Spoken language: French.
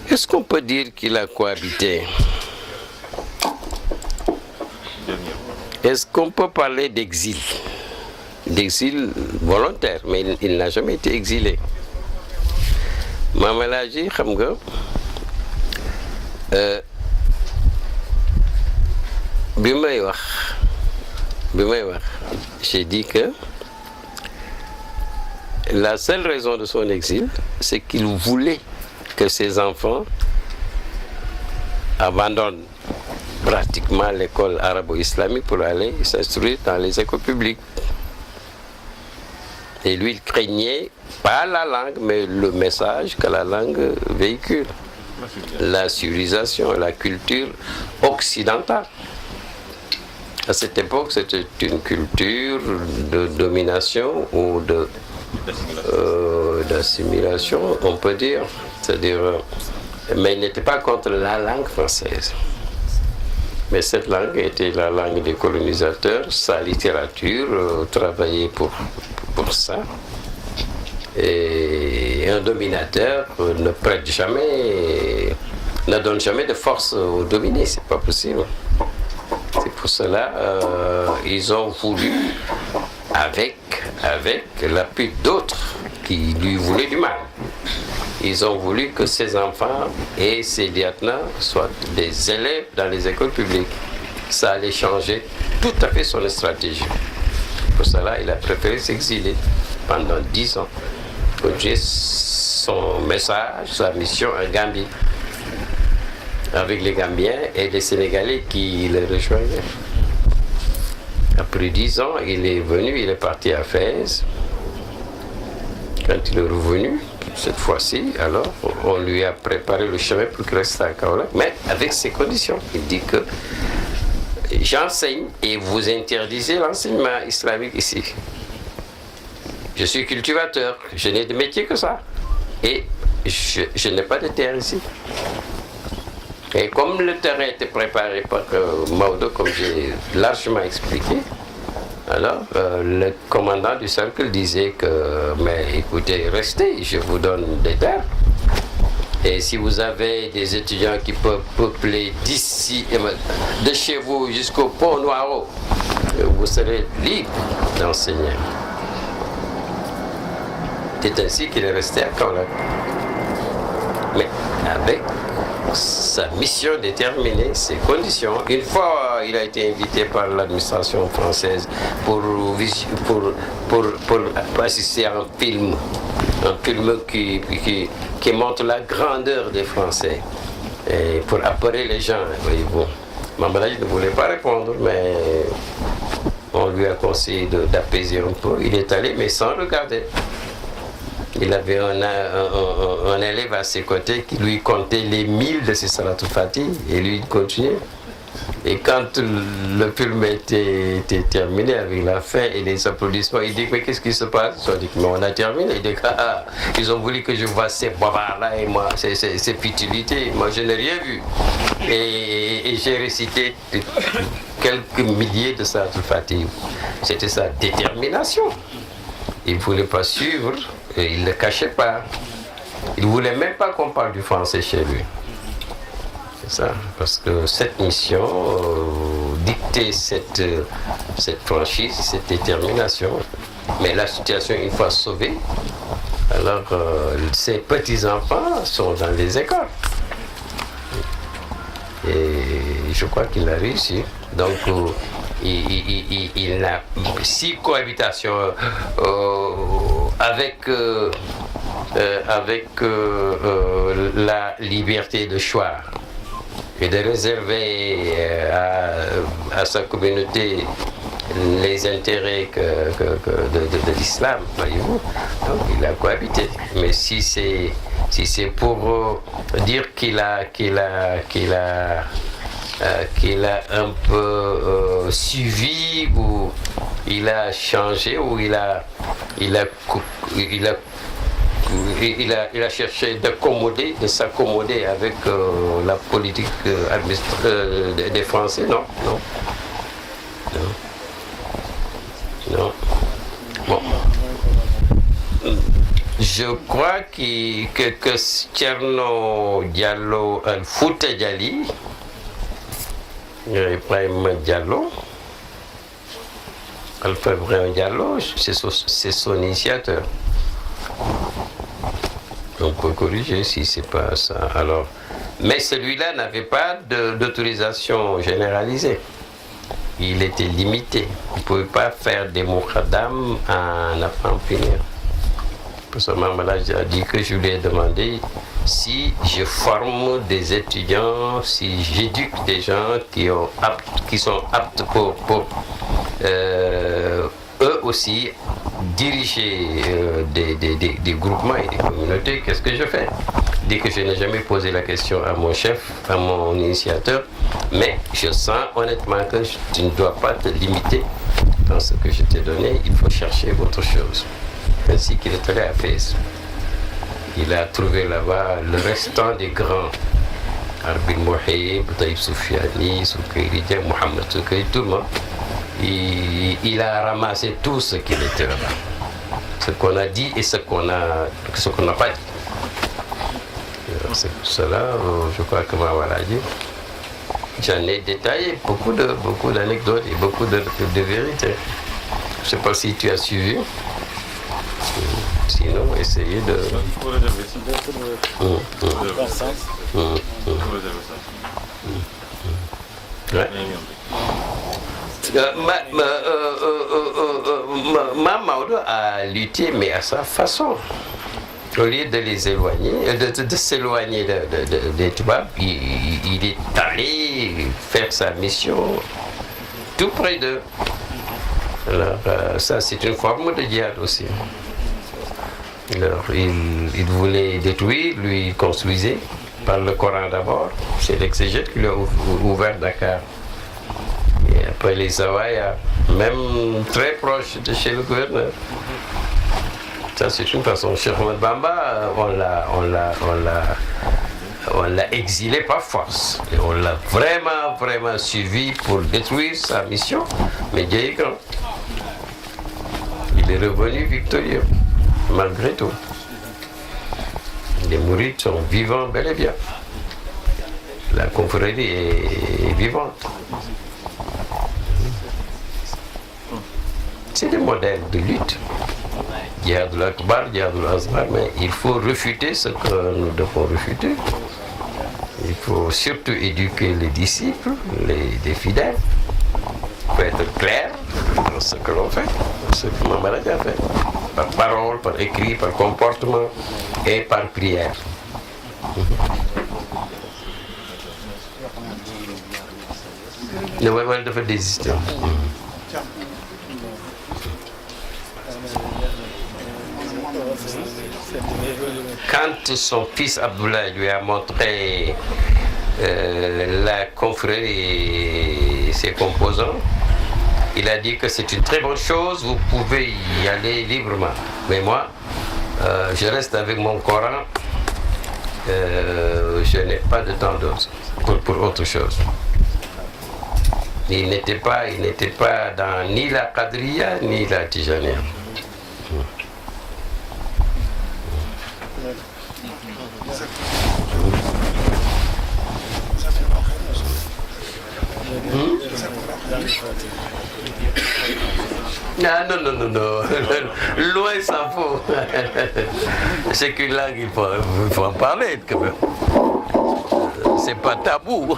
Est-ce qu'on peut dire qu'il a cohabité? Est-ce qu'on peut parler d'exil? D'exil volontaire, mais il n'a jamais été exilé. Mame El Hadji xam nga bi may wax j'ai dit que la seule raison de son exil, c'est qu'il voulait que ses enfants abandonnent pratiquement l'école arabo-islamique pour aller s'instruire dans les écoles publiques. Et lui, il craignait pas la langue, mais le message que la langue véhicule. La civilisation, la culture occidentale. À cette époque, c'était une culture de domination ou d'assimilation, on peut dire. C'est-à-dire, mais il n'était pas contre la langue française. Mais cette langue était la langue des colonisateurs, sa littérature travaillait pour ça. Et un dominateur ne prête jamais, ne donne jamais de force au dominé, c'est pas possible. C'est pour cela ils ont voulu, avec l'appui d'autres qui lui voulaient du mal, ils ont voulu que ses enfants et ses lieutenants soient des élèves dans les écoles publiques. Ça allait changer tout à fait son stratégie. Pour cela, il a préféré s'exiler pendant 10 ans, continuer son message, sa mission en Gambie, avec les Gambiens et les Sénégalais qui le rejoignaient. Après 10 ans, il est venu, il est parti à Fès. Quand il est revenu, cette fois-ci, alors, on lui a préparé le chemin pour qu'il reste à Kaolack, mais avec ces conditions. Il dit que j'enseigne et vous interdisez l'enseignement islamique ici. Je suis cultivateur, je n'ai de métier que ça. Et je n'ai pas de terre ici. Et comme le terrain était préparé par Maodo, comme j'ai largement expliqué, alors le commandant du cercle disait que, mais écoutez, restez, je vous donne des terres. Et si vous avez des étudiants qui peuvent peupler d'ici, de chez vous jusqu'au pont Noiro, vous serez libre d'enseigner. C'est ainsi qu'il est resté à Kaolack. Mais avec sa mission déterminée, ses conditions. Une fois, il a été invité par l'administration française pour assister à un film qui montre la grandeur des Français. Et pour appeler les gens, voyez-vous. Mame El Hadji ne voulait pas répondre, mais on lui a conseillé d'apaiser un peu. Il est allé, mais sans regarder. Il avait un élève à ses côtés qui lui comptait les 1000 de ses Salatul Fatih et lui il continuait. Et quand le film était terminé avec la fin et les applaudissements, il dit mais qu'est-ce qui se passe? Ils ont dit mais on a terminé. Il dit ils ont voulu que je vois ces bavards-là et moi, ces futilités. Moi je n'ai rien vu. Et j'ai récité quelques milliers de Salatul Fatih. C'était sa détermination. Il ne voulait pas suivre. Et il ne le cachait pas. Il ne voulait même pas qu'on parle du français chez lui. C'est ça. Parce que cette mission dictait cette franchise, cette détermination. Mais la situation, une fois sauvée, alors ses petits-enfants sont dans les écoles. Et je crois qu'il a réussi. Donc, il a 6 cohabitations avec la liberté de choix et de réserver à sa communauté les intérêts de l'islam, voyez-vous. Donc il a cohabité. Mais si c'est pour dire qu'il a un peu suivi ou il a changé ou il a cherché de s'accommoder avec la politique des Français, non. Bon. je crois que Thierno Diallo Fouta Dialli, Ibrahim Diallo, Alpha Ibrahim Diallo, c'est son initiateur. On peut corriger si c'est pas ça. Alors, mais celui-là n'avait pas d'autorisation généralisée. Il était limité. On ne pouvait pas faire des moukhadam en apprendre finir. Parce que Mamala a dit que je lui ai demandé si je forme des étudiants, si j'éduque des gens qui sont aptes pour eux aussi diriger des groupements et des communautés. Qu'est-ce que je fais? Dès que je n'ai jamais posé la question à mon chef, à mon initiateur, mais je sens honnêtement que tu ne dois pas te limiter dans ce que je t'ai donné, il faut chercher autre chose. Ainsi qu'il est allé à Fès. Il a trouvé là-bas le restant des grands. Arbil Mohib, Taïb Soufiani, Soukairi, Mohamed Soukairi, tout le monde. Il a ramassé tout ce qu'il était là-bas. Ce qu'on a dit et ce qu'on n'a pas dit. C'est pour cela, je crois que Mawala dit. J'en ai détaillé beaucoup d'anecdotes et beaucoup de vérités. Je ne sais pas si tu as suivi. Sinon, essayez de... Ouais. Mamadou a lutté, mais à sa façon. Au lieu de les éloigner, de s'éloigner des Toubabs, il est allé faire sa mission tout près d'eux. Alors, ça, c'est une forme de djihad aussi. Alors, il voulait détruire, lui, il construisait par le Coran d'abord. C'est l'exégète qui lui a ouvert Dakar. Et après les Zawaya, même très proche de chez le gouverneur. Ça, c'est une façon. Cheikh Ahmed Bamba, on l'a exilé par force. Et on l'a vraiment suivi pour détruire sa mission. Mais Dieu est grand. Il est revenu victorieux, malgré tout. Les mourides sont vivants bel et bien. La confrérie est vivante. C'est des modèles de lutte. Djihad al-Akbar, Djihad al-Asghar, mais il faut refuter ce que nous devons refuter. Il faut surtout éduquer les disciples, les fidèles. Il faut être clair dans ce que l'on fait, ce que Maman a fait. Par parole, par écrit, par comportement et par prière. Ne voyez pas de faire désister. Quand son fils Abdullah lui a montré la confrérie et ses composants, il a dit que c'est une très bonne chose, vous pouvez y aller librement. Mais moi, je reste avec mon Coran, je n'ai pas de temps d'autre pour autre chose. Il n'était pas dans ni la Qadriya ni la Tijaniya. Ah, non. Loin s'en faut. C'est qu'une langue, il faut en parler quand même. C'est pas tabou.